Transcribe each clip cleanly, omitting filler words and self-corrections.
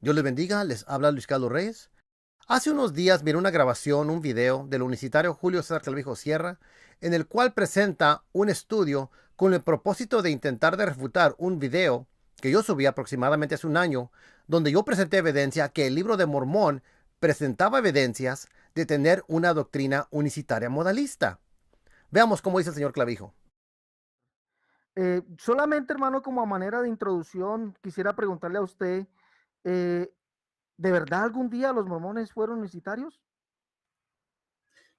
Dios les bendiga, les habla Luis Carlos Reyes. Hace unos días miré una grabación, un video del unicitario Julio César Clavijo Sierra, en el cual presenta un estudio con el propósito de intentar de refutar un video que yo subí aproximadamente hace un año, donde yo presenté evidencia que el libro de Mormón presentaba evidencias de tener una doctrina unicitaria modalista. Veamos cómo dice el señor Clavijo. Solamente, hermano, como a manera de introducción, quisiera preguntarle a usted, eh, ¿de verdad algún día los mormones fueron unicitarios?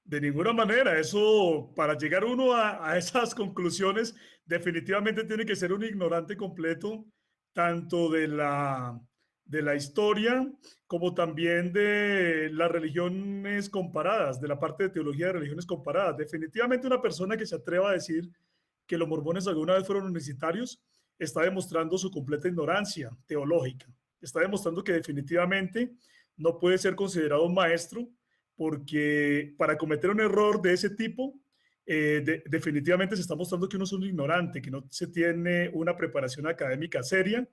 De ninguna manera, eso para llegar uno a esas conclusiones definitivamente tiene que ser un ignorante completo, tanto de la historia como también de las religiones comparadas, de la parte de teología de religiones comparadas. Definitivamente una persona que se atreva a decir que los mormones alguna vez fueron unicitarios está demostrando su completa ignorancia teológica. Está demostrando que definitivamente no puede ser considerado un maestro porque para cometer un error de ese tipo, definitivamente se está mostrando que uno es un ignorante, que no se tiene una preparación académica seria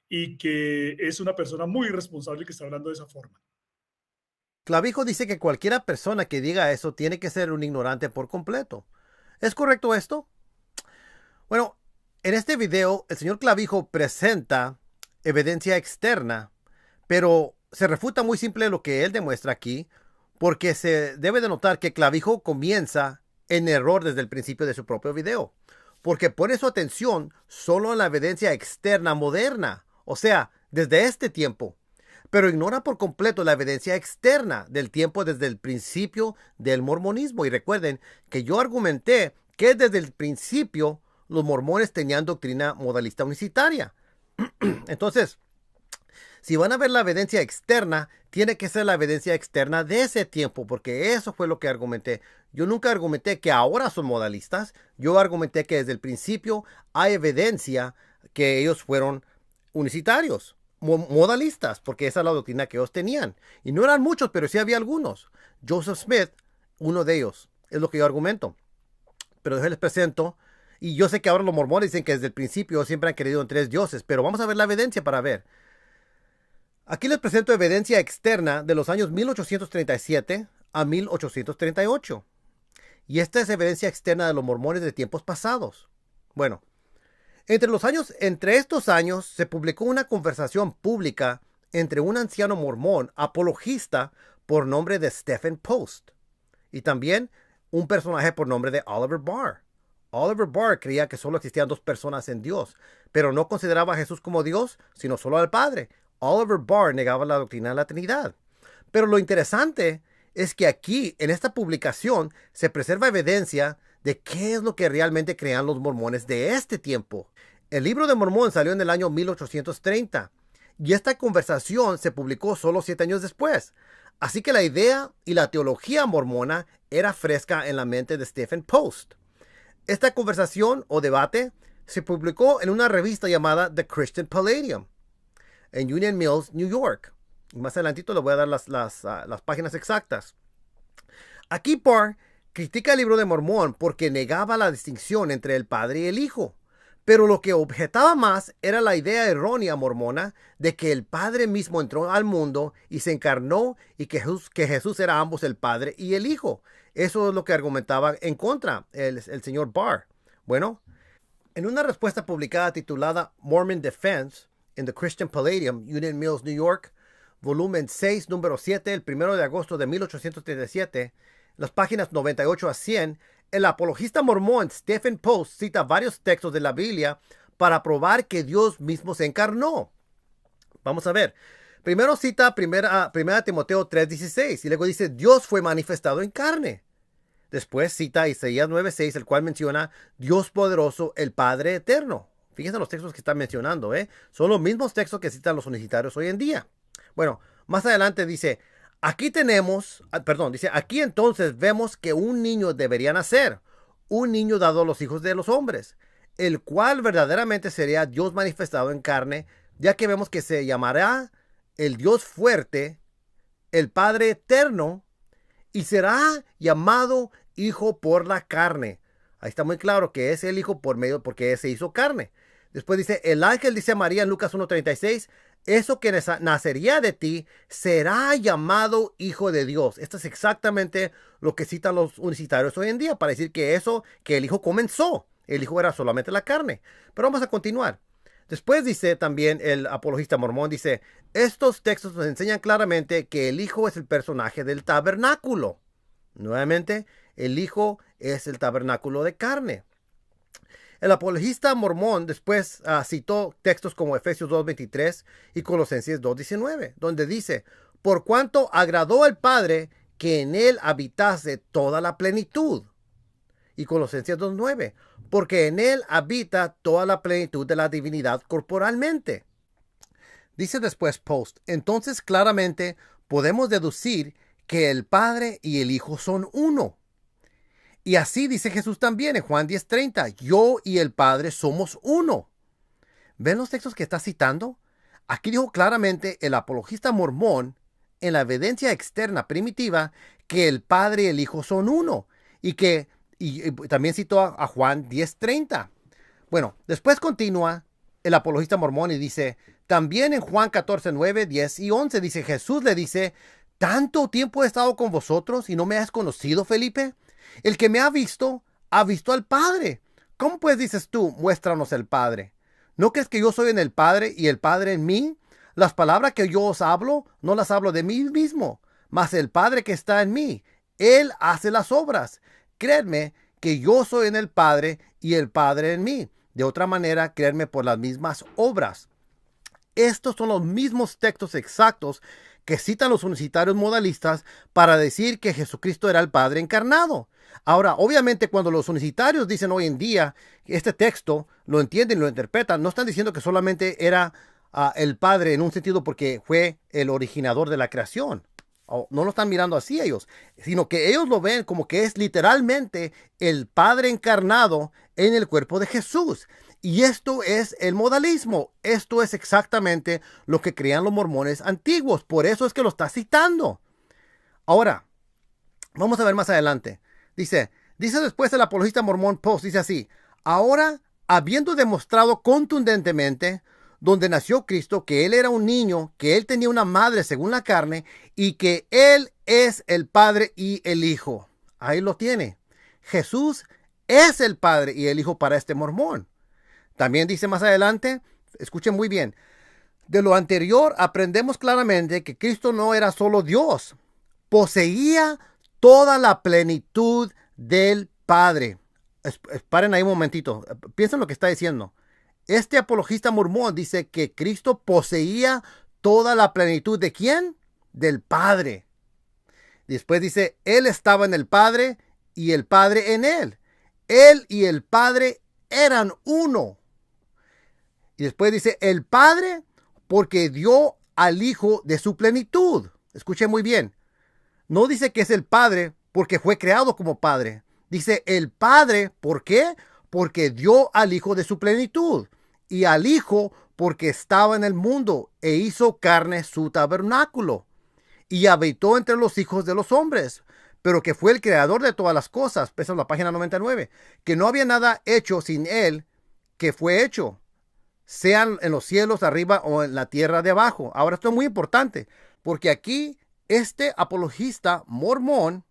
y que es una persona muy irresponsable que está hablando de esa forma. Clavijo dice que cualquiera persona que diga eso tiene que ser un ignorante por completo. ¿Es correcto esto? Bueno, en este video el señor Clavijo presenta evidencia externa, pero se refuta muy simple lo que él demuestra aquí, porque se debe de notar que Clavijo comienza en error desde el principio de su propio video, porque pone su atención solo en la evidencia externa moderna, o sea, desde este tiempo, pero ignora por completo la evidencia externa del tiempo desde el principio del mormonismo. Y recuerden que yo argumenté que desde el principio los mormones tenían doctrina modalista unicitaria. Entonces, si van a ver la evidencia externa, tiene que ser la evidencia externa de ese tiempo, porque eso fue lo que argumenté. Yo nunca argumenté que ahora son modalistas. Yo argumenté que desde el principio hay evidencia que ellos fueron unicitarios, modalistas, porque esa es la doctrina que ellos tenían. Y no eran muchos, pero sí había algunos. Joseph Smith, uno de ellos, es lo que yo argumento. Pero yo les presento, y yo sé que ahora los mormones dicen que desde el principio siempre han creído en tres dioses, pero vamos a ver la evidencia para ver. Aquí les presento evidencia externa de los años 1837 a 1838. Y esta es evidencia externa de los mormones de tiempos pasados. Bueno, entre estos años se publicó una conversación pública entre un anciano mormón apologista por nombre de Stephen Post y también un personaje por nombre de Oliver Barr. Oliver Barr creía que solo existían dos personas en Dios, pero no consideraba a Jesús como Dios, sino solo al Padre. Oliver Barr negaba la doctrina de la Trinidad. Pero lo interesante es que aquí, en esta publicación, se preserva evidencia de qué es lo que realmente creían los mormones de este tiempo. El libro de Mormón salió en el año 1830 y esta conversación se publicó solo 7 años después. Así que la idea y la teología mormona era fresca en la mente de Stephen Post. Esta conversación o debate se publicó en una revista llamada The Christian Palladium en Union Mills, New York. Y más adelantito les voy a dar las páginas exactas. Aquí Barr critica el libro de Mormón porque negaba la distinción entre el Padre y el Hijo. Pero lo que objetaba más era la idea errónea mormona de que el Padre mismo entró al mundo y se encarnó y que Jesús era ambos el Padre y el Hijo. Eso es lo que argumentaba en contra el señor Barr. Bueno, en una respuesta publicada titulada Mormon Defense en The Christian Palladium, Union Mills, New York, volumen 6, número 7, el 1 de agosto de 1837, las páginas 98 a 100, el apologista mormón Stephen Post cita varios textos de la Biblia para probar que Dios mismo se encarnó. Vamos a ver. Primero cita 1 Timoteo 3:16 y luego dice Dios fue manifestado en carne. Después cita Isaías 9:6, el cual menciona Dios poderoso, el Padre eterno. Fíjense los textos que están mencionando, ¿eh? Son los mismos textos que citan los unicitarios hoy en día. Bueno, más adelante dice, aquí entonces vemos que un niño debería nacer, un niño dado a los hijos de los hombres, el cual verdaderamente sería Dios manifestado en carne, ya que vemos que se llamará el Dios fuerte, el Padre eterno, y será llamado Hijo por la carne. Ahí está muy claro que es el Hijo por medio, porque se hizo carne. Después dice, el ángel dice a María en Lucas 1:36, eso que nacería de ti será llamado hijo de Dios. Esto es exactamente lo que citan los universitarios hoy en día para decir que eso, que el hijo comenzó. El hijo era solamente la carne. Pero vamos a continuar. Después dice también el apologista mormón, dice, estos textos nos enseñan claramente que el hijo es el personaje del tabernáculo. Nuevamente, el hijo es el tabernáculo de carne. El apologista mormón después citó textos como Efesios 2:23 y Colosenses 2:19, donde dice, por cuanto agradó al Padre que en él habitase toda la plenitud. Y Colosenses 2:9, porque en él habita toda la plenitud de la divinidad corporalmente. Dice después Post, entonces claramente podemos deducir que el Padre y el Hijo son uno. Y así dice Jesús también en Juan 10:30, yo y el Padre somos uno. ¿Ven los textos que está citando? Aquí dijo claramente el apologista mormón en la evidencia externa primitiva que el Padre y el Hijo son uno. Y también citó a Juan 10:30. Bueno, después continúa el apologista mormón y dice, también en Juan 14:9, 10 y 11 dice, Jesús le dice, ¿tanto tiempo he estado con vosotros y no me has conocido, Felipe? El que me ha visto al Padre. ¿Cómo pues dices tú, muéstranos el Padre? ¿No crees que yo soy en el Padre y el Padre en mí? Las palabras que yo os hablo, no las hablo de mí mismo, mas el Padre que está en mí, Él hace las obras. Creedme que yo soy en el Padre y el Padre en mí. De otra manera, creedme por las mismas obras. Estos son los mismos textos exactos que citan los universitarios modalistas para decir que Jesucristo era el Padre encarnado. Ahora, obviamente, cuando los universitarios dicen hoy en día este texto, lo entienden y lo interpretan, no están diciendo que solamente era el Padre en un sentido porque fue el originador de la creación. No lo están mirando así ellos, sino que ellos lo ven como que es literalmente el Padre encarnado en el cuerpo de Jesús. Y esto es el modalismo. Esto es exactamente lo que creían los mormones antiguos. Por eso es que lo está citando. Ahora, vamos a ver más adelante. Dice después el apologista mormón Post, dice así, ahora, habiendo demostrado contundentemente donde nació Cristo, que Él era un niño, que Él tenía una madre según la carne, y que Él es el Padre y el Hijo. Ahí lo tiene. Jesús es el Padre y el Hijo para este mormón. También dice más adelante, escuchen muy bien, de lo anterior aprendemos claramente que Cristo no era solo Dios, poseía toda la plenitud del Padre. Paren ahí un momentito, piensen lo que está diciendo. Este apologista mormón dice que Cristo poseía toda la plenitud ¿de quién? Del Padre. Después dice, Él estaba en el Padre y el Padre en Él. Él y el Padre eran uno. Y después dice, el Padre porque dio al Hijo de su plenitud. Escuchen muy bien. No dice que es el Padre porque fue creado como Padre. Dice el Padre, ¿por qué? Porque dio al Hijo de su plenitud. Y al Hijo porque estaba en el mundo e hizo carne su tabernáculo. Y habitó entre los hijos de los hombres. Pero que fue el creador de todas las cosas. Esa es la página 99. Que no había nada hecho sin Él que fue hecho, sean en los cielos arriba o en la tierra de abajo. Ahora esto es muy importante, porque aquí este apologista mormón,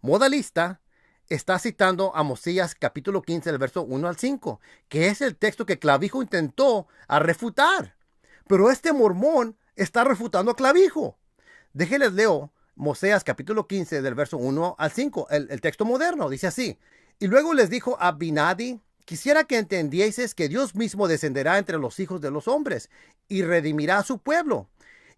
modalista, está citando a Mosías capítulo 15, del verso 1 al 5, que es el texto que Clavijo intentó refutar. Pero este mormón está refutando a Clavijo. Déjenles leo Mosías capítulo 15, del verso 1 al 5, el texto moderno, dice así. Y luego les dijo a Binadi, quisiera que entendieseis que Dios mismo descenderá entre los hijos de los hombres y redimirá a su pueblo.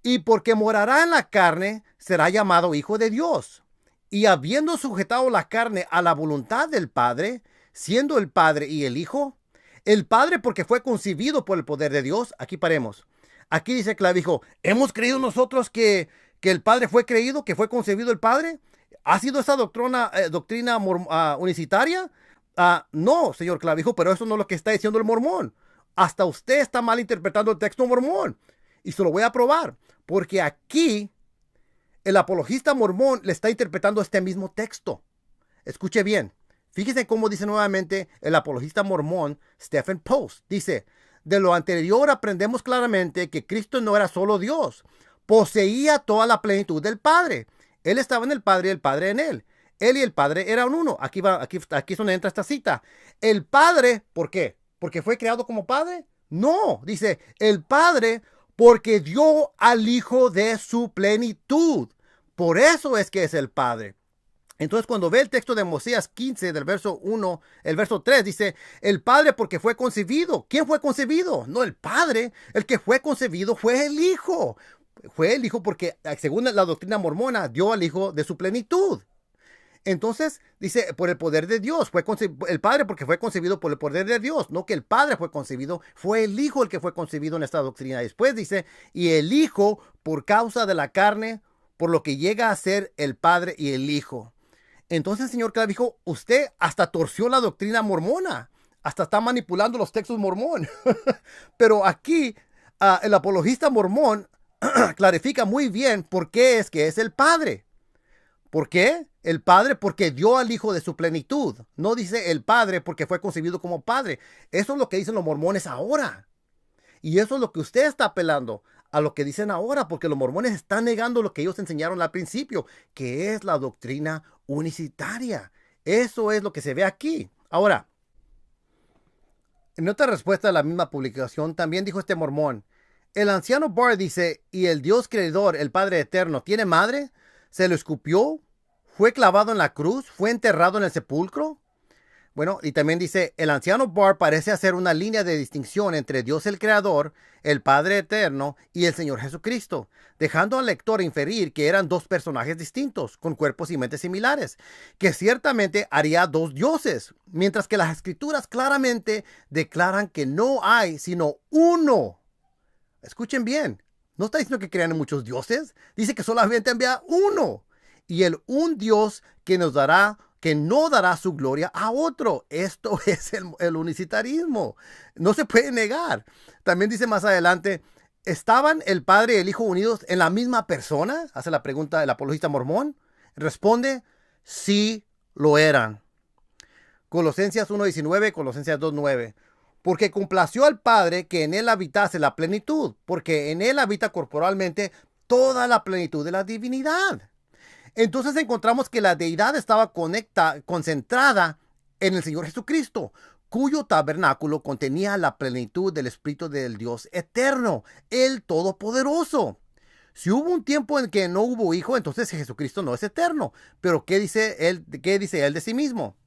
Y porque morará en la carne, será llamado hijo de Dios. Y habiendo sujetado la carne a la voluntad del Padre, siendo el Padre y el Padre porque fue concebido por el poder de Dios. Aquí paremos. Aquí dice Clavijo, ¿hemos creído nosotros que el Padre fue creído, que fue concebido el Padre? ¿Ha sido esa doctrina unicitaria? No, señor Clavijo, pero eso no es lo que está diciendo el mormón. Hasta usted está mal interpretando el texto mormón. Y se lo voy a probar. Porque aquí el apologista mormón le está interpretando este mismo texto. Escuche bien. Fíjese cómo dice nuevamente el apologista mormón Stephen Post. Dice, De lo anterior aprendemos claramente que Cristo no era solo Dios, poseía toda la plenitud del Padre. Él estaba en el Padre y el Padre en él. Él y el Padre eran uno. Aquí es donde entra esta cita. El Padre, ¿por qué? ¿Porque fue creado como Padre? No, dice el Padre porque dio al Hijo de su plenitud. Por eso es que es el Padre. Entonces, cuando ve el texto de Oseas 15, del verso 1, el verso 3, dice, el Padre porque fue concebido. ¿Quién fue concebido? No el Padre. El que fue concebido fue el Hijo. Fue el Hijo porque, según la doctrina mormona, dio al Hijo de su plenitud. Entonces, dice, por el poder de Dios, el Padre porque fue concebido por el poder de Dios, no que el Padre fue concebido, fue el Hijo el que fue concebido en esta doctrina. Después dice, y el Hijo por causa de la carne, por lo que llega a ser el Padre y el Hijo. Entonces, señor Clavijo, usted hasta torció la doctrina mormona, hasta está manipulando los textos mormón. Pero aquí, el apologista mormón clarifica muy bien por qué es que es el Padre. ¿Por qué? El Padre porque dio al Hijo de su plenitud. No dice el Padre porque fue concebido como Padre. Eso es lo que dicen los mormones ahora. Y eso es lo que usted está apelando, a lo que dicen ahora, porque los mormones están negando lo que ellos enseñaron al principio, que es la doctrina unicitaria. Eso es lo que se ve aquí. Ahora, en otra respuesta a la misma publicación, también dijo este mormón, el anciano Barr dice, ¿y el Dios creador, el Padre eterno, tiene madre? ¿Se lo escupió? ¿Fue clavado en la cruz? ¿Fue enterrado en el sepulcro? Bueno, y también dice, el anciano Barr parece hacer una línea de distinción entre Dios el Creador, el Padre Eterno y el Señor Jesucristo, dejando al lector inferir que eran dos personajes distintos, con cuerpos y mentes similares, que ciertamente haría dos dioses, mientras que las Escrituras claramente declaran que no hay sino uno. Escuchen bien, no está diciendo que crean en muchos dioses, dice que solamente envía uno, y el un Dios que nos dará que no dará su gloria a otro. Esto es el unicitarismo. No se puede negar. También dice más adelante, ¿estaban el Padre y el Hijo unidos en la misma persona? Hace la pregunta el apologista mormón. Responde, sí lo eran. Colosenses 1:19, Colosenses 2:9. Porque complació al Padre que en él habitase la plenitud, porque en él habita corporalmente toda la plenitud de la divinidad. Entonces encontramos que la deidad estaba concentrada en el Señor Jesucristo, cuyo tabernáculo contenía la plenitud del Espíritu del Dios eterno, el Todopoderoso. Si hubo un tiempo en que no hubo hijo, entonces Jesucristo no es eterno. Pero ¿qué dice él de sí mismo?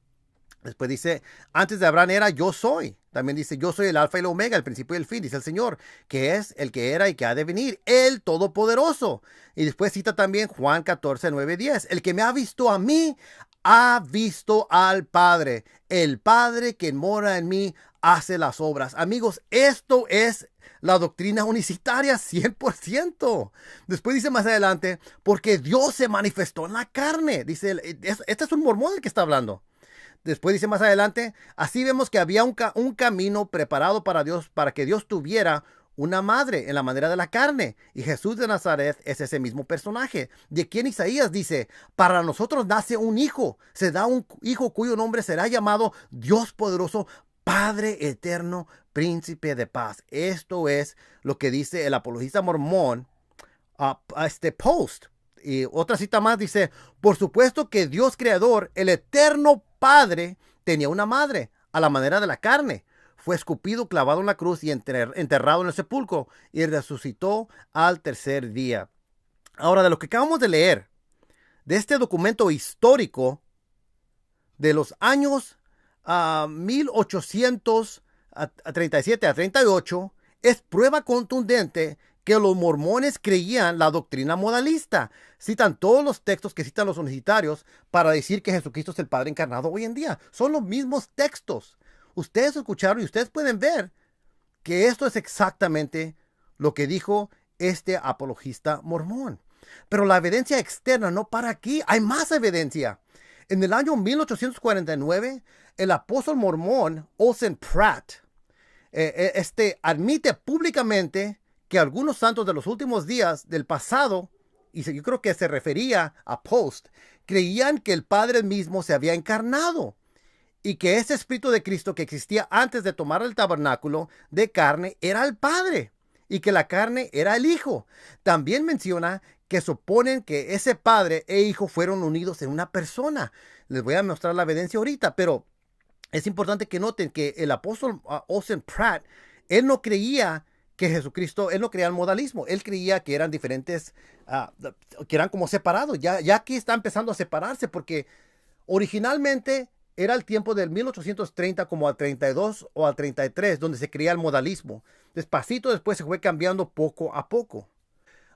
Después dice, antes de Abraham era yo soy. También dice, yo soy el alfa y el omega, el principio y el fin, dice el Señor, que es el que era y que ha de venir, el Todopoderoso. Y después cita también Juan 14:9-10. El que me ha visto a mí, ha visto al Padre. El Padre que mora en mí hace las obras. Amigos, esto es la doctrina unicitaria 100%. Después dice más adelante, porque Dios se manifestó en la carne. Dice, este es un mormón el que está hablando. Después dice más adelante, así vemos que había un camino preparado para Dios, para que Dios tuviera una madre en la manera de la carne. Y Jesús de Nazaret es ese mismo personaje, de quien Isaías dice, para nosotros nace un hijo, se da un hijo cuyo nombre será llamado Dios poderoso, Padre eterno, Príncipe de paz. Esto es lo que dice el apologista mormón a este post. Y otra cita más dice, por supuesto que Dios creador, el eterno Padre, tenía una madre a la manera de la carne. Fue escupido, clavado en la cruz y enterrado en el sepulcro y resucitó al tercer día. Ahora, de lo que acabamos de leer, de este documento histórico de los años 1837 a 38, es prueba contundente que los mormones creían la doctrina modalista. Citan todos los textos que citan los unicitarios para decir que Jesucristo es el Padre encarnado hoy en día. Son los mismos textos. Ustedes escucharon y ustedes pueden ver que esto es exactamente lo que dijo este apologista mormón. Pero la evidencia externa no para aquí. Hay más evidencia. En el año 1849, el apóstol mormón Olsen Pratt admite públicamente que algunos santos de los últimos días del pasado, y yo creo que se refería a Post, creían que el Padre mismo se había encarnado y que ese espíritu de Cristo que existía antes de tomar el tabernáculo de carne era el Padre y que la carne era el Hijo. También menciona que suponen que ese Padre e Hijo fueron unidos en una persona. Les voy a mostrar la evidencia ahorita, pero es importante que noten que el apóstol Olsen Pratt, él no creía que Jesucristo, él no creía el modalismo, él creía que eran diferentes, que eran como separados. Ya aquí está empezando a separarse porque originalmente era el tiempo del 1830 como al 32 o al 33 donde se creía el modalismo. Despacito después se fue cambiando poco a poco.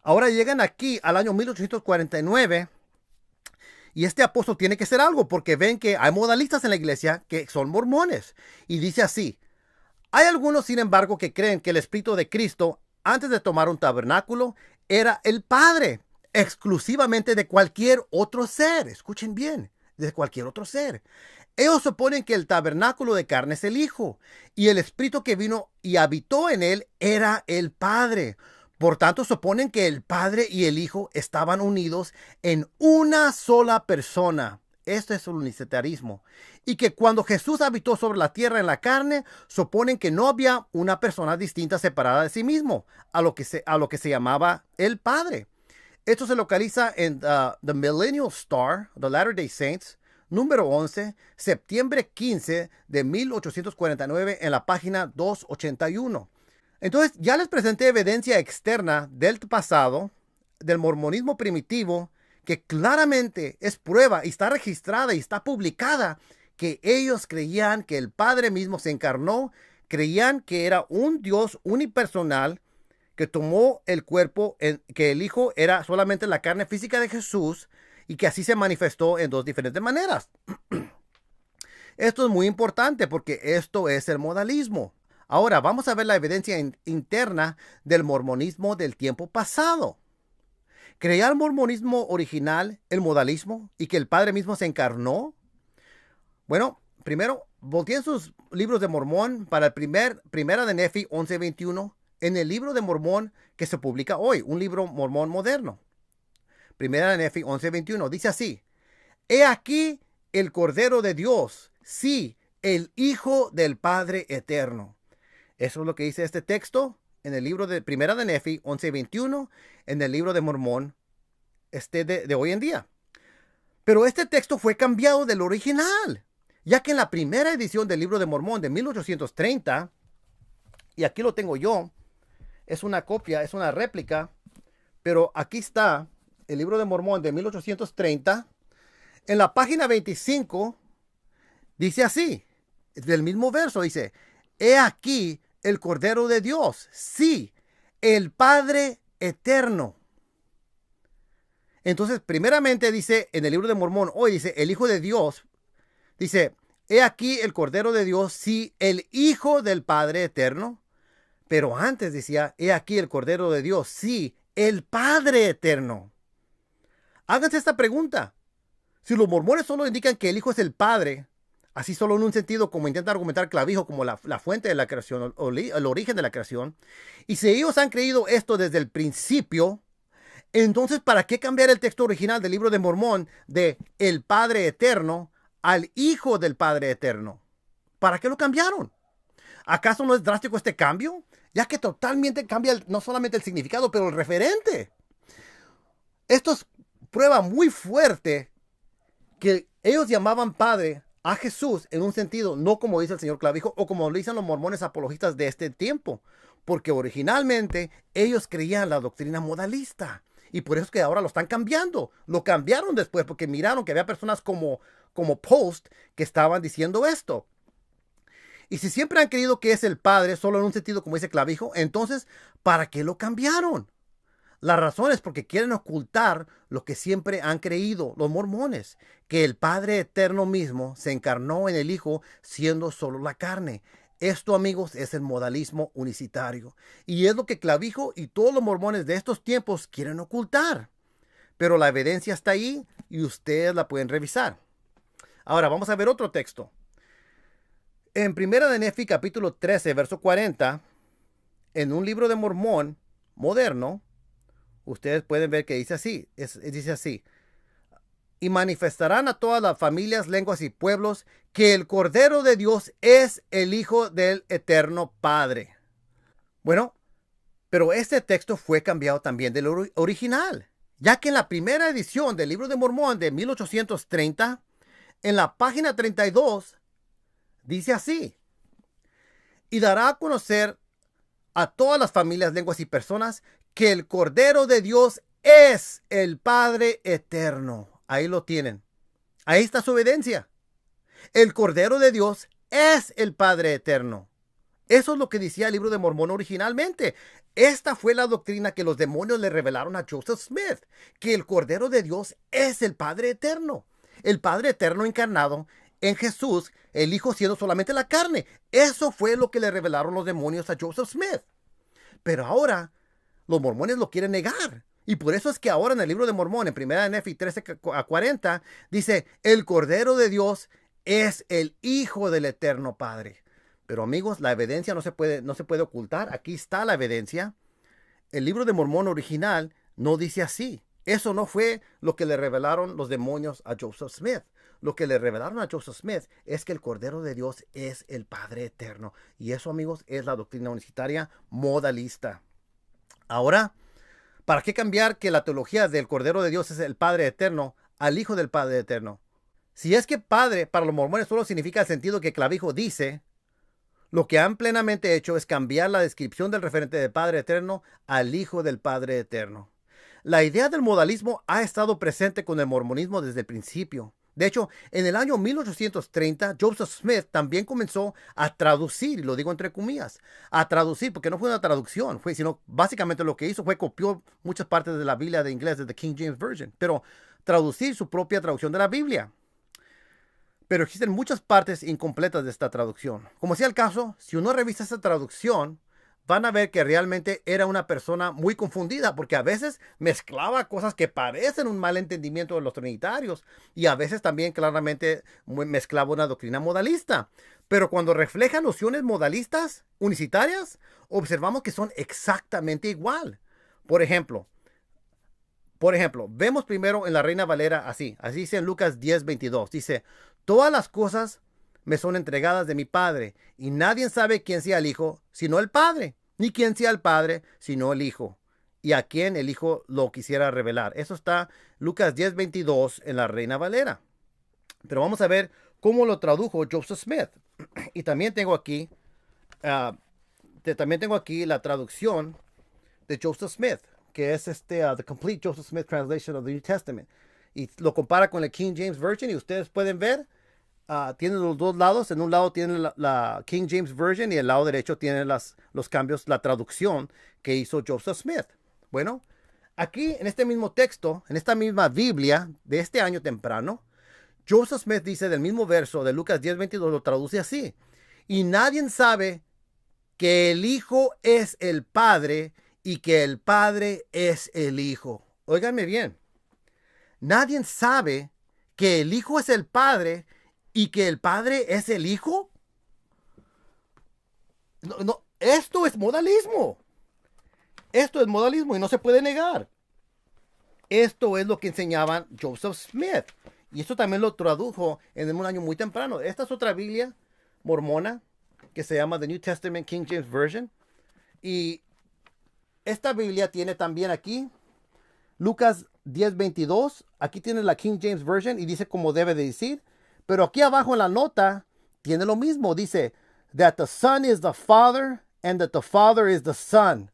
Ahora llegan aquí al año 1849 y este apóstol tiene que hacer algo porque ven que hay modalistas en la iglesia que son mormones. Y dice así: hay algunos, sin embargo, que creen que el Espíritu de Cristo, antes de tomar un tabernáculo, era el Padre, exclusivamente de cualquier otro ser. Escuchen bien, de cualquier otro ser. Ellos suponen que el tabernáculo de carne es el Hijo, y el Espíritu que vino y habitó en él era el Padre. Por tanto, suponen que el Padre y el Hijo estaban unidos en una sola persona. Esto es el unicitarismo. Y que cuando Jesús habitó sobre la tierra en la carne, suponen que no había una persona distinta separada de sí mismo, a lo que se llamaba el Padre. Esto se localiza en The Millennial Star, The Latter-day Saints, número 11, septiembre 15 de 1849, en la página 281. Entonces, ya les presenté evidencia externa del pasado, del mormonismo primitivo, que claramente es prueba y está registrada y está publicada, que ellos creían que el Padre mismo se encarnó, creían que era un Dios unipersonal, que tomó el cuerpo, que el Hijo era solamente la carne física de Jesús y que así se manifestó en dos diferentes maneras. Esto es muy importante porque esto es el modalismo. Ahora vamos a ver la evidencia interna del mormonismo del tiempo pasado. ¿Creía el mormonismo original el modalismo y que el Padre mismo se encarnó? Bueno, primero, volteen sus libros de Mormón para el Primera de Nefi 11:21, en el libro de Mormón que se publica hoy, un libro mormón moderno. Primera de Nefi 11:21, dice así: he aquí el Cordero de Dios, sí, el Hijo del Padre eterno. Eso es lo que dice este texto en el libro de Primera de Nefi 11:21, en el libro de Mormón de hoy en día. Pero este texto fue cambiado del original, ya que en la primera edición del libro de Mormón de 1830, y aquí lo tengo yo, es una copia, es una réplica, pero aquí está el libro de Mormón de 1830, en la página 25, dice así, del mismo verso, dice: he aquí el Cordero de Dios, sí, el Padre eterno. Entonces, primeramente dice en el libro de Mormón, hoy dice el Hijo de Dios, dice: he aquí el Cordero de Dios, sí, el Hijo del Padre eterno. Pero antes decía: he aquí el Cordero de Dios, sí, el Padre eterno. Háganse esta pregunta. Si los mormones solo indican que el Hijo es el Padre, así solo en un sentido, como intenta argumentar Clavijo, como la fuente de la creación, o el origen de la creación, y si ellos han creído esto desde el principio, entonces, ¿para qué cambiar el texto original del libro de Mormón de el Padre eterno al Hijo del Padre eterno? ¿Para qué lo cambiaron? ¿Acaso no es drástico este cambio? Ya que totalmente cambia no solamente el significado, pero el referente. Esto es prueba muy fuerte que ellos llamaban Padre a Jesús en un sentido, no como dice el señor Clavijo o como lo dicen los mormones apologistas de este tiempo, porque originalmente ellos creían la doctrina modalista. Y por eso es que ahora lo están cambiando. Lo cambiaron después porque miraron que había personas como Post que estaban diciendo esto. Y si siempre han creído que es el Padre, solo en un sentido como dice Clavijo, entonces, ¿para qué lo cambiaron? La razón es porque quieren ocultar lo que siempre han creído los mormones, que el Padre eterno mismo se encarnó en el Hijo siendo solo la carne. Esto, amigos, es el modalismo unicitario. Y es lo que Clavijo y todos los mormones de estos tiempos quieren ocultar. Pero la evidencia está ahí y ustedes la pueden revisar. Ahora, vamos a ver otro texto. En Primera de Nefi, capítulo 13, verso 40, en un libro de Mormón moderno, ustedes pueden ver que dice así, dice así: y manifestarán a todas las familias, lenguas y pueblos que el Cordero de Dios es el Hijo del Eterno Padre. Bueno, pero este texto fue cambiado también del original, ya que en la primera edición del Libro de Mormón de 1830, en la página 32, dice así: y dará a conocer a todas las familias, lenguas y personas que el Cordero de Dios es el Padre Eterno. Ahí lo tienen. Ahí está su evidencia. El Cordero de Dios es el Padre Eterno. Eso es lo que decía el Libro de Mormón originalmente. Esta fue la doctrina que los demonios le revelaron a Joseph Smith, que el Cordero de Dios es el Padre Eterno. El Padre Eterno encarnado en Jesús, el Hijo siendo solamente la carne. Eso fue lo que le revelaron los demonios a Joseph Smith. Pero ahora los mormones lo quieren negar. Y por eso es que ahora en el Libro de Mormón, en 1 Nefi 13:40, dice: el Cordero de Dios es el Hijo del Eterno Padre. Pero amigos, la evidencia no se puede ocultar. Aquí está la evidencia. El Libro de Mormón original no dice así. Eso no fue lo que le revelaron los demonios a Joseph Smith. Lo que le revelaron a Joseph Smith es que el Cordero de Dios es el Padre Eterno. Y eso, amigos, es la doctrina unicitaria modalista. Ahora, ¿para qué cambiar que la teología del Cordero de Dios es el Padre Eterno al Hijo del Padre Eterno? Si es que Padre para los mormones solo significa el sentido que Clavijo dice, lo que han plenamente hecho es cambiar la descripción del referente del Padre Eterno al Hijo del Padre Eterno. La idea del modalismo ha estado presente con el mormonismo desde el principio. De hecho, en el año 1830, Joseph Smith también comenzó a traducir, y lo digo entre comillas, a traducir, porque no fue una traducción, sino básicamente lo que hizo fue copió muchas partes de la Biblia de inglés, de the King James Version, pero traducir su propia traducción de la Biblia. Pero existen muchas partes incompletas de esta traducción. Como sea el caso, si uno revisa esta traducción, van a ver que realmente era una persona muy confundida, porque a veces mezclaba cosas que parecen un mal entendimiento de los trinitarios y a veces también claramente mezclaba una doctrina modalista. Pero cuando refleja nociones modalistas unicitarias, observamos que son exactamente igual. Por ejemplo, vemos primero en la Reina Valera así dice en Lucas 10:22, dice: todas las cosas me son entregadas de mi Padre, y nadie sabe quién sea el Hijo, sino el Padre, ni quién sea el Padre, sino el Hijo, y a quien el Hijo lo quisiera revelar. Eso está Lucas 10:22 en la Reina Valera. Pero vamos a ver cómo lo tradujo Joseph Smith. Y también tengo aquí, la traducción de Joseph Smith, que es The Complete Joseph Smith Translation of the New Testament. Y lo compara con la King James Version, y ustedes pueden ver, tiene los dos lados. En un lado tiene la King James Version y el lado derecho tiene los cambios, la traducción que hizo Joseph Smith. Bueno, aquí en este mismo texto, en esta misma Biblia de este año temprano, Joseph Smith dice del mismo verso de Lucas 10:22, lo traduce así: y nadie sabe que el Hijo es el Padre y que el Padre es el Hijo. Óiganme bien. Nadie sabe que el Hijo es el Padre y que el Padre es el Hijo. No, esto es modalismo. Esto es modalismo y no se puede negar. Esto es lo que enseñaban Joseph Smith. Y esto también lo tradujo en un año muy temprano. Esta es otra Biblia mormona que se llama The New Testament King James Version. Y esta Biblia tiene también aquí Lucas 10:22. Aquí tiene la King James Version y dice como debe de decir. Pero aquí abajo en la nota tiene lo mismo. Dice that the Son is the Father and that the Father is the Son.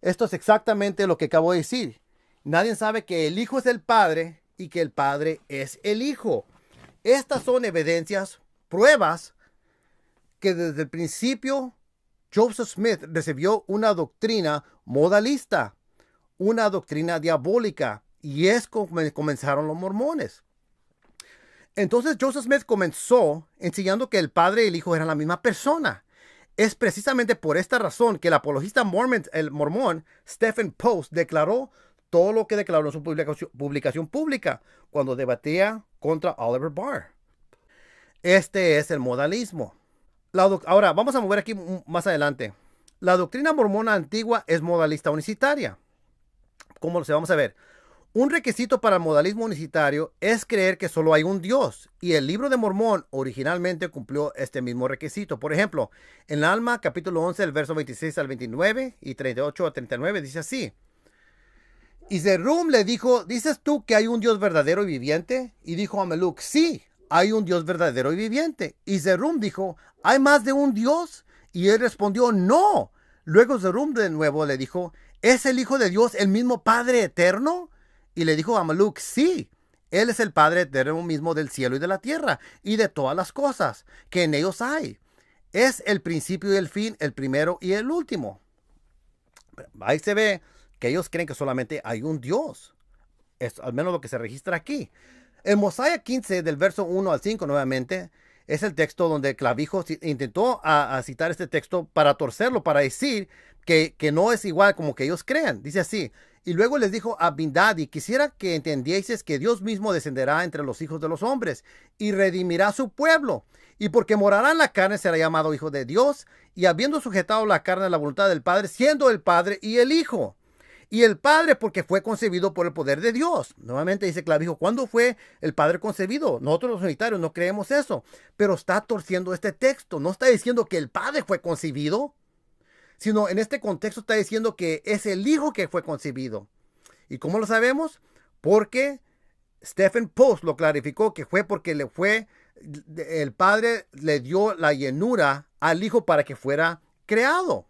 Esto es exactamente lo que acabo de decir. Nadie sabe que el Hijo es el Padre y que el Padre es el Hijo. Estas son evidencias, pruebas, que desde el principio Joseph Smith recibió una doctrina modalista, una doctrina diabólica, y es como comenzaron los mormones. Entonces Joseph Smith comenzó enseñando que el Padre y el Hijo eran la misma persona. Es precisamente por esta razón que el apologista mormón Stephen Post declaró todo lo que declaró en su publicación pública cuando debatía contra Oliver Barr. Este es el modalismo. Ahora, vamos a mover aquí más adelante. La doctrina mormona antigua es modalista unicitaria. ¿Cómo se vamos a ver? Un requisito para el modalismo unicitario es creer que solo hay un Dios, y el libro de Mormón originalmente cumplió este mismo requisito. Por ejemplo, en Alma, capítulo 11, el verso 26 al 29 y 38 a 39, dice así. Y Zerum le dijo, ¿dices tú que hay un Dios verdadero y viviente? Y dijo Ameluk, sí, hay un Dios verdadero y viviente. Y Zerum dijo, ¿hay más de un Dios? Y él respondió, no. Luego Zerum de nuevo le dijo, ¿es el Hijo de Dios el mismo Padre eterno? Y le dijo a Amaluk, sí, Él es el Padre eterno mismo del cielo y de la tierra y de todas las cosas que en ellos hay. Es el principio y el fin, el primero y el último. Ahí se ve que ellos creen que solamente hay un Dios. Es al menos lo que se registra aquí. En Mosiah 15, del verso 1 al 5 nuevamente, es el texto donde Clavijo intentó a citar este texto para torcerlo, para decir que no es igual como que ellos crean. Dice así, y luego les dijo a Bindadi, quisiera que entendieseis que Dios mismo descenderá entre los hijos de los hombres y redimirá a su pueblo. Y porque morará en la carne será llamado hijo de Dios, y habiendo sujetado la carne a la voluntad del Padre, siendo el Padre y el Hijo. Y el Padre porque fue concebido por el poder de Dios. Nuevamente dice Clavijo, ¿cuándo fue el Padre concebido? Nosotros los unitarios no creemos eso. Pero está torciendo este texto. No está diciendo que el Padre fue concebido, sino en este contexto está diciendo que es el Hijo que fue concebido. ¿Y cómo lo sabemos? Porque Stephen Post lo clarificó, que fue porque el Padre le dio la llenura al Hijo para que fuera creado.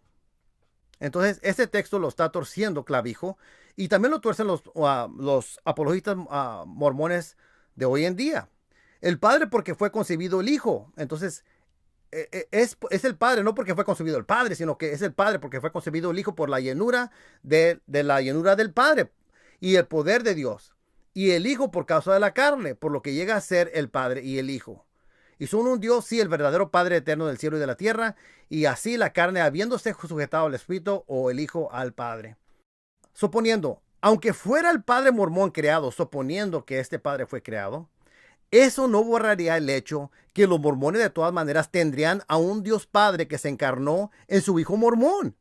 Entonces, ese texto lo está torciendo Clavijo, y también lo tuercen los apologistas mormones de hoy en día. El Padre porque fue concebido el Hijo. Entonces, es el Padre, no porque fue concebido el Padre, sino que es el Padre porque fue concebido el Hijo por la llenura de la llenura del Padre y el poder de Dios. Y el Hijo por causa de la carne, por lo que llega a ser el Padre y el Hijo. Y son un Dios, sí, el verdadero Padre eterno del cielo y de la tierra, y así la carne habiéndose sujetado al Espíritu o el Hijo al Padre. Suponiendo, aunque fuera el Padre mormón creado, suponiendo que este Padre fue creado, eso no borraría el hecho que los mormones de todas maneras tendrían a un Dios Padre que se encarnó en su Hijo mormón.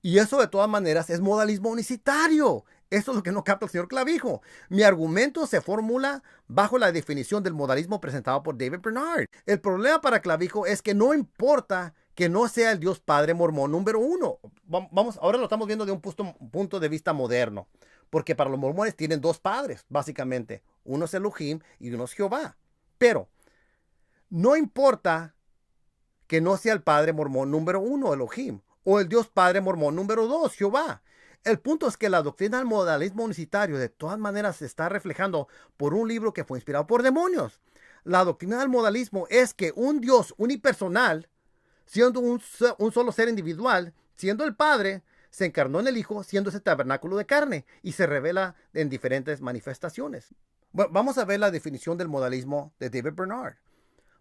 Y eso de todas maneras es modalismo unicitario. Eso es lo que no capta el señor Clavijo. Mi argumento se formula bajo la definición del modalismo presentado por David Bernard. El problema para Clavijo es que no importa que no sea el Dios Padre mormón número uno. Ahora lo estamos viendo de un punto de vista moderno. Porque para los mormones tienen dos padres, básicamente. Uno es Elohim y uno es Jehová. Pero no importa que no sea el Padre mormón número uno, Elohim, o el Dios Padre mormón número dos, Jehová. El punto es que la doctrina del modalismo unicitario de todas maneras se está reflejando por un libro que fue inspirado por demonios. La doctrina del modalismo es que un Dios unipersonal, siendo un solo ser individual, siendo el Padre, se encarnó en el Hijo, siendo ese tabernáculo de carne, y se revela en diferentes manifestaciones. Bueno, vamos a ver la definición del modalismo de David Bernard.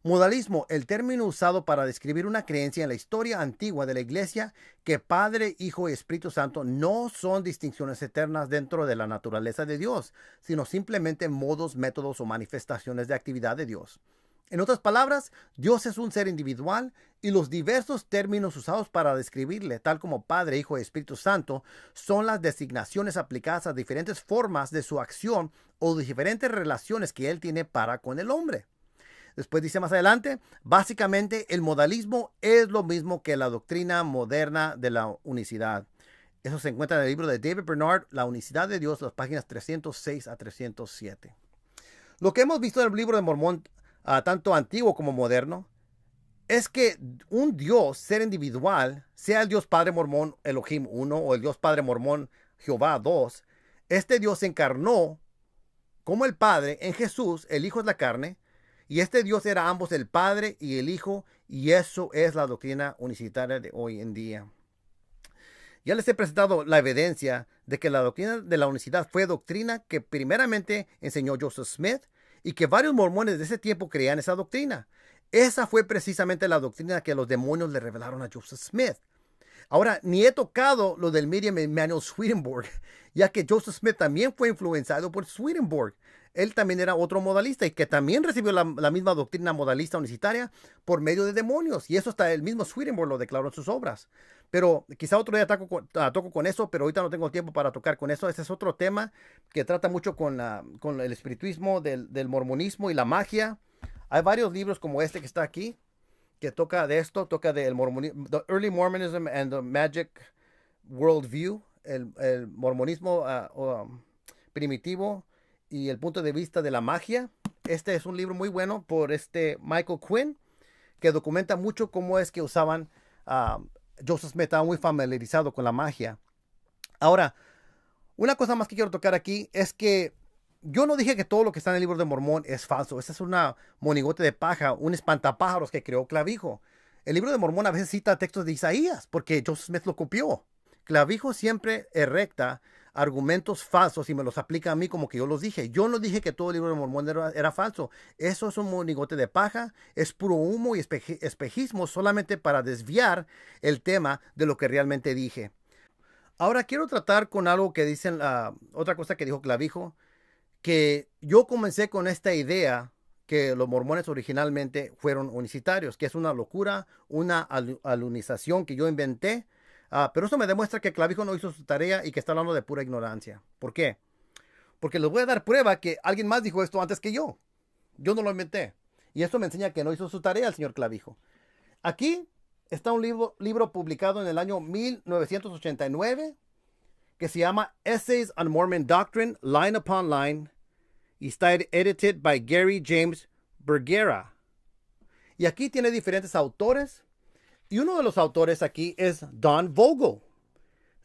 Modalismo, el término usado para describir una creencia en la historia antigua de la Iglesia que Padre, Hijo y Espíritu Santo no son distinciones eternas dentro de la naturaleza de Dios, sino simplemente modos, métodos o manifestaciones de actividad de Dios. En otras palabras, Dios es un ser individual y los diversos términos usados para describirle, tal como Padre, Hijo y Espíritu Santo, son las designaciones aplicadas a diferentes formas de su acción o de diferentes relaciones que Él tiene para con el hombre. Después dice más adelante, básicamente el modalismo es lo mismo que la doctrina moderna de la unicidad. Eso se encuentra en el libro de David Bernard, La unicidad de Dios, las páginas 306 a 307. Lo que hemos visto en el libro de Mormón, tanto antiguo como moderno, es que un Dios, ser individual, sea el Dios Padre mormón Elohim 1 o el Dios Padre mormón Jehová 2, este Dios se encarnó como el Padre en Jesús, el Hijo es la carne, y este Dios era ambos el Padre y el Hijo, y eso es la doctrina unicitaria de hoy en día. Ya les he presentado la evidencia de que la doctrina de la unicidad fue doctrina que primeramente enseñó Joseph Smith y que varios mormones de ese tiempo creían esa doctrina. Esa fue precisamente la doctrina que los demonios le revelaron a Joseph Smith. Ahora, ni he tocado lo del Miriam Emanuel Swedenborg, ya que Joseph Smith también fue influenciado por Swedenborg. Él también era otro modalista y que también recibió la misma doctrina modalista unicitaria por medio de demonios. Y eso hasta el mismo Swedenborg lo declaró en sus obras. Pero quizá otro día toco con eso, pero ahorita no tengo tiempo para tocar con eso. Ese es otro tema que trata mucho con el espiritismo del mormonismo y la magia. Hay varios libros como este que está aquí, que toca de esto, toca del mormonismo, The Early Mormonism and the Magic Worldview, el mormonismo primitivo y el punto de vista de la magia. Este es un libro muy bueno por Michael Quinn, que documenta mucho cómo es que usaban, Joseph Smith estaba muy familiarizado con la magia. Ahora, una cosa más que quiero tocar aquí es que yo no dije que todo lo que está en el libro de Mormón es falso. Esa es una monigote de paja, un espantapájaros que creó Clavijo. El libro de Mormón a veces cita textos de Isaías porque Joseph Smith lo copió. Clavijo siempre erecta argumentos falsos y me los aplica a mí como que yo los dije. Yo no dije que todo el libro de Mormón era falso. Eso es un monigote de paja, es puro humo y espejismo solamente para desviar el tema de lo que realmente dije. Ahora quiero tratar con algo que dicen, otra cosa que dijo Clavijo, que yo comencé con esta idea que los mormones originalmente fueron unicitarios, que es una locura, una alunización que yo inventé, pero eso me demuestra que Clavijo no hizo su tarea y que está hablando de pura ignorancia. ¿Por qué? Porque les voy a dar prueba que alguien más dijo esto antes que yo. Yo no lo inventé. Y esto me enseña que no hizo su tarea el señor Clavijo. Aquí está un libro publicado en el año 1989 que se llama Essays on Mormon Doctrine, Line Upon Line, y está edited by Gary James Bergera. Y aquí tiene diferentes autores, y uno de los autores aquí es Don Vogel.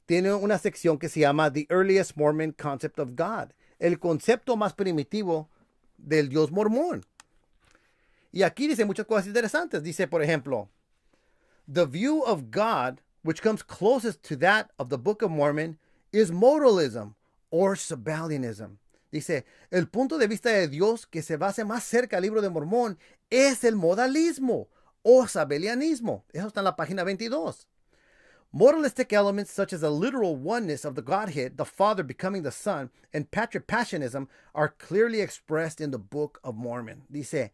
Tiene una sección que se llama The Earliest Mormon Concept of God, el concepto más primitivo del Dios mormón. Y aquí dice muchas cosas interesantes. Dice, por ejemplo, the view of God, which comes closest to that of the Book of Mormon, is modalism or Sabellianism. Dice, el punto de vista de Dios que se basa más cerca al libro de Mormón es el modalismo o sabellianismo. Eso está en la página 22. Modalistic elements such as a literal oneness of the Godhead, the Father becoming the Son, and patripassionism are clearly expressed in the Book of Mormon. Dice,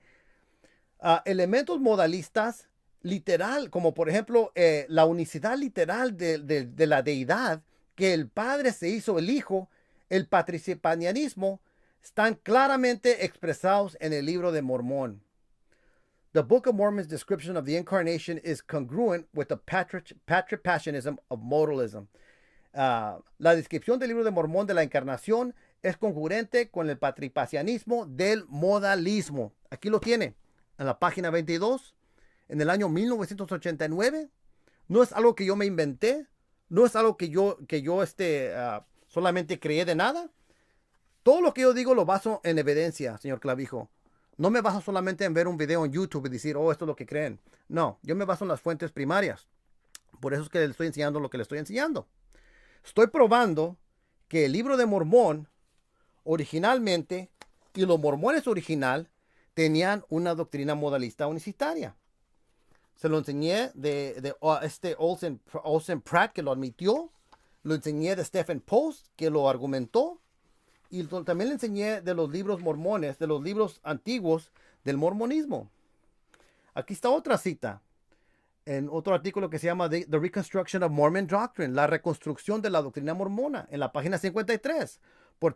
elementos modalistas literal, como por ejemplo la unicidad literal de la deidad, que el Padre se hizo el Hijo, el patricipanismo, están claramente expresados en el libro de Mormón. The Book of Mormon's description of the incarnation is congruent with the patripassionism of modalism. La descripción del libro de Mormón de la encarnación es congruente con el patripassionismo del modalismo. Aquí lo tiene, en la página 22, en el año 1989. No es algo que yo me inventé, no es algo que yo solamente creé de nada. Todo lo que yo digo lo baso en evidencia, señor Clavijo. No me baso solamente en ver un video en YouTube y decir, oh, esto es lo que creen. No, yo me baso en las fuentes primarias. Por eso es que les estoy enseñando lo que les estoy enseñando. Estoy probando que el libro de Mormón originalmente y los mormones original tenían una doctrina modalista unicitaria. Se lo enseñé de Olsen Pratt, que lo admitió. Lo enseñé de Stephen Post, que lo argumentó. Y también le enseñé de los libros mormones, de los libros antiguos del mormonismo. Aquí está otra cita, en otro artículo que se llama The Reconstruction of Mormon Doctrine, la reconstrucción de la doctrina mormona, en la página 53, por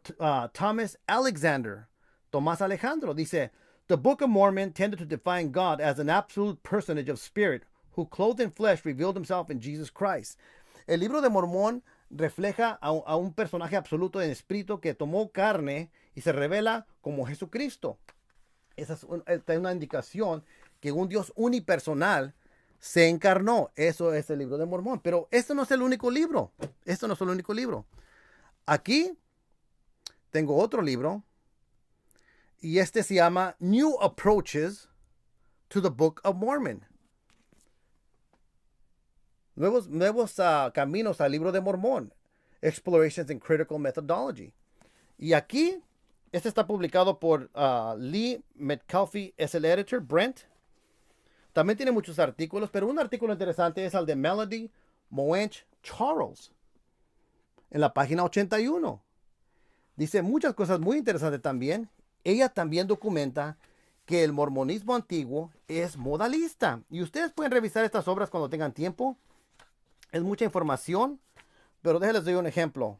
Thomas Alexander, Tomás Alejandro. Dice, the Book of Mormon tended to define God as an absolute personage of spirit, who clothed in flesh revealed himself in Jesus Christ. El libro de Mormón refleja a un personaje absoluto en espíritu que tomó carne y se revela como Jesucristo. Esa es una indicación que un Dios unipersonal se encarnó. Eso es el libro de Mormón. Pero esto no es el único libro. Esto no es el único libro. Aquí tengo otro libro. Y este se llama New Approaches to the Book of Mormon. Nuevos caminos al libro de Mormón. Explorations in Critical Methodology. Y aquí, este está publicado por Lee Metcalfe, es el editor, Brent. También tiene muchos artículos, pero un artículo interesante es el de Melody Moench Charles, en la página 81. Dice muchas cosas muy interesantes también. Ella también documenta que el mormonismo antiguo es modalista. Y ustedes pueden revisar estas obras cuando tengan tiempo. Es mucha información, pero déjenles doy un ejemplo.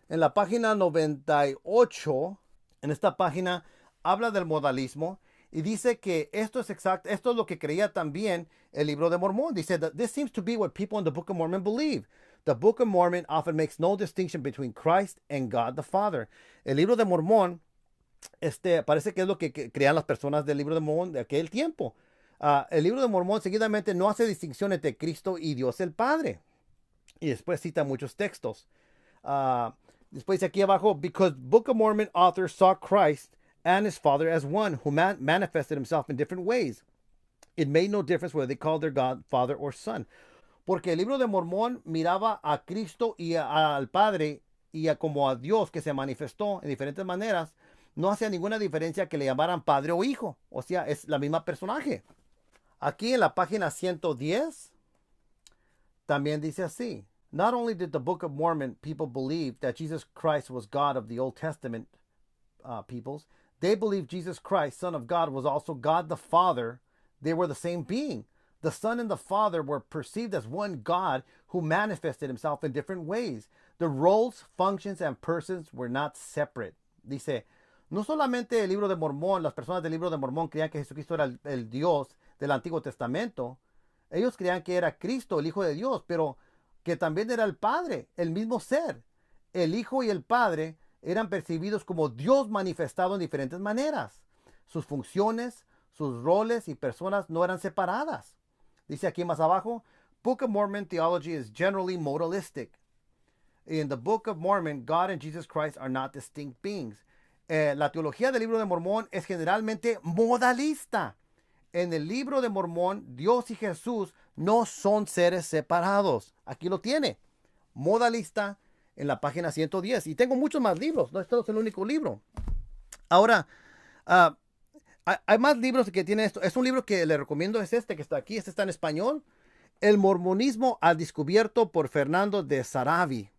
En la página 98, en esta página, habla del modalismo y dice que esto es exacto, esto es lo que creía también el libro de Mormón. Dice, this seems to be what people in the Book of Mormon believe. The Book of Mormon often makes no distinction between Christ and God the Father. El libro de Mormón parece que es lo que creían las personas del libro de Mormón de aquel tiempo. El libro de Mormón seguidamente no hace distinción entre Cristo y Dios el Padre. Y después cita muchos textos. Después dice aquí abajo, because Book of Mormon authors saw Christ and his Father as one, who manifested himself in different ways. It made no difference whether they called their God Father or Son. Porque el libro de Mormón miraba a Cristo y al Padre y como a Dios que se manifestó en diferentes maneras. No hacía ninguna diferencia que le llamaran Padre o Hijo. O sea, es la misma personaje. Aquí en la página 110 también dice así. Not only did the Book of Mormon people believe that Jesus Christ was God of the Old Testament peoples, they believed Jesus Christ, Son of God, was also God the Father. They were the same being. The Son and the Father were perceived as one God who manifested himself in different ways. The roles, functions, and persons were not separate. Dice, no solamente el libro de Mormón, las personas del libro de Mormón creían que Jesucristo era el Dios del Antiguo Testamento. Ellos creían que era Cristo, el Hijo de Dios, pero que también era el Padre, el mismo ser. El Hijo y el Padre eran percibidos como Dios manifestado en diferentes maneras. Sus funciones, sus roles y personas no eran separadas. Dice aquí más abajo, Book of Mormon theology is generally modalistic. In the Book of Mormon, God and Jesus Christ are not distinct beings. La teología del libro de Mormón es generalmente modalista. En el libro de Mormón, Dios y Jesús no son seres separados. Aquí lo tiene. Modalista en la página 110. Y tengo muchos más libros. No, este es el único libro. Ahora, hay más libros que tienen esto. Es un libro que le recomiendo, es este que está aquí. Este está en español. El mormonismo al descubierto por Fernando de Saravi.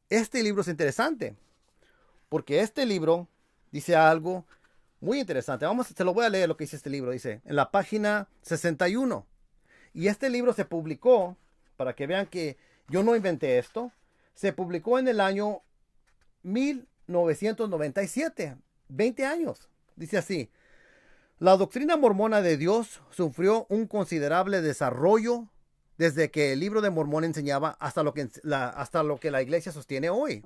Este libro es interesante. Porque este libro dice algo muy interesante. Se lo voy a leer lo que dice este libro. Dice, en la página 61. Y este libro se publicó, para que vean que yo no inventé esto, se publicó en el año 1997, 20 años. Dice así, la doctrina mormona de Dios sufrió un considerable desarrollo desde que el libro de Mormón enseñaba hasta lo que la iglesia sostiene hoy.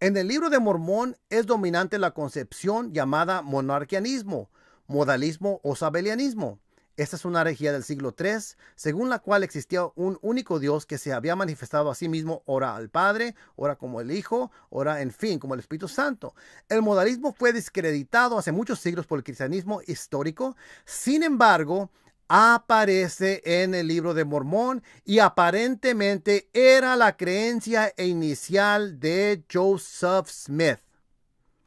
En el libro de Mormón es dominante la concepción llamada monarquianismo, modalismo o sabelianismo. Esta es una herejía del siglo III, según la cual existía un único Dios que se había manifestado a sí mismo, ora al Padre, ora como el Hijo, ora en fin como el Espíritu Santo. El modalismo fue descreditado hace muchos siglos por el cristianismo histórico. Sin embargo, aparece en el libro de Mormón y aparentemente era la creencia inicial de Joseph Smith.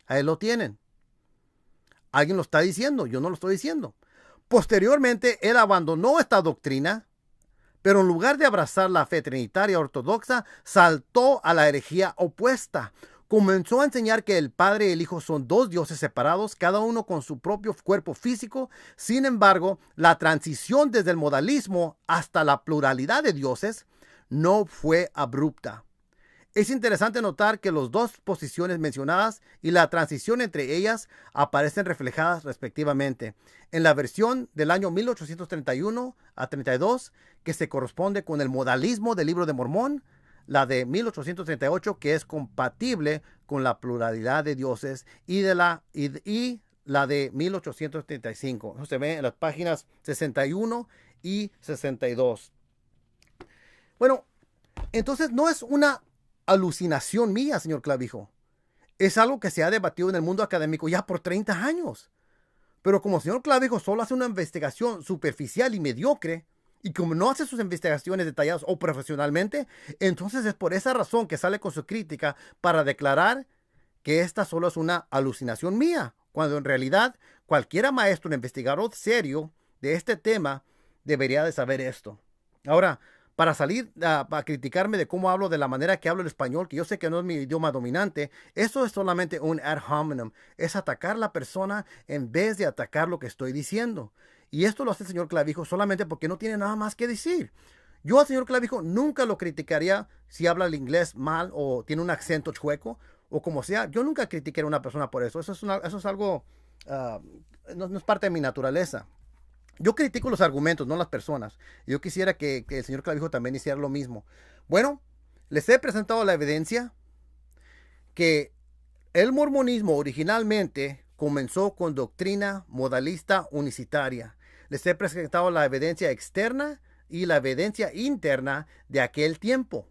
Ahí lo tienen. Alguien lo está diciendo, yo no lo estoy diciendo. Posteriormente, él abandonó esta doctrina, pero en lugar de abrazar la fe trinitaria ortodoxa, saltó a la herejía opuesta. Comenzó a enseñar que el Padre y el Hijo son dos dioses separados, cada uno con su propio cuerpo físico. Sin embargo, la transición desde el modalismo hasta la pluralidad de dioses no fue abrupta. Es interesante notar que las dos posiciones mencionadas y la transición entre ellas aparecen reflejadas respectivamente en la versión del año 1831 a 32, que se corresponde con el modalismo del libro de Mormón, la de 1838, que es compatible con la pluralidad de dioses, y la de 1835. Eso se ve en las páginas 61 y 62. Bueno, entonces no es una alucinación mía, señor Clavijo. Es algo que se ha debatido en el mundo académico ya por 30 años. Pero como el señor Clavijo solo hace una investigación superficial y mediocre, y como no hace sus investigaciones detalladas o profesionalmente, entonces es por esa razón que sale con su crítica para declarar que esta solo es una alucinación mía, cuando en realidad cualquier maestro investigador serio de este tema debería de saber esto. Ahora, para salir a criticarme de cómo hablo, de la manera que hablo el español, que yo sé que no es mi idioma dominante, eso es solamente un ad hominem, es atacar a la persona en vez de atacar lo que estoy diciendo. Y esto lo hace el señor Clavijo solamente porque no tiene nada más que decir. Yo al señor Clavijo nunca lo criticaría si habla el inglés mal o tiene un acento chueco o como sea. Yo nunca criticaría a una persona por eso. Eso es algo, ah, no es parte de mi naturaleza. Yo critico los argumentos, no las personas. Yo quisiera que el señor Clavijo también hiciera lo mismo. Bueno, les he presentado la evidencia que el mormonismo originalmente comenzó con doctrina modalista unicitaria. Les he presentado la evidencia externa y la evidencia interna de aquel tiempo.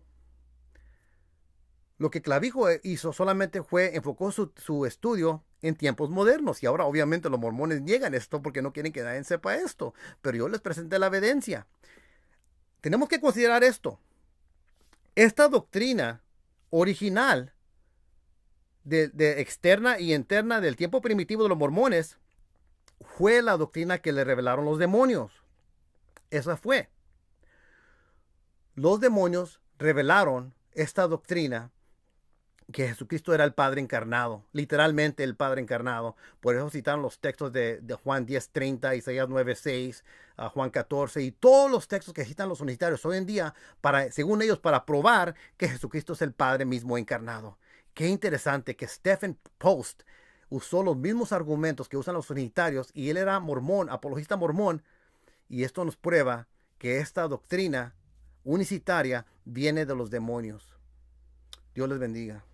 Lo que Clavijo hizo solamente enfocó su estudio en tiempos modernos. Y ahora obviamente los mormones niegan esto porque no quieren que nadie sepa esto. Pero yo les presenté la evidencia. Tenemos que considerar esto. Esta doctrina original de externa y interna del tiempo primitivo de los mormones fue la doctrina que le revelaron los demonios. Esa fue. Los demonios revelaron esta doctrina que Jesucristo era el Padre encarnado, literalmente el Padre encarnado. Por eso citaron los textos de Juan 10:30, Isaías 9:6, Juan 14 y todos los textos que citan los unitarios hoy en día, según ellos, para probar que Jesucristo es el Padre mismo encarnado. Qué interesante que Stephen Post usó los mismos argumentos que usan los unitarios y él era mormón, apologista mormón, y esto nos prueba que esta doctrina unicitaria viene de los demonios. Dios les bendiga.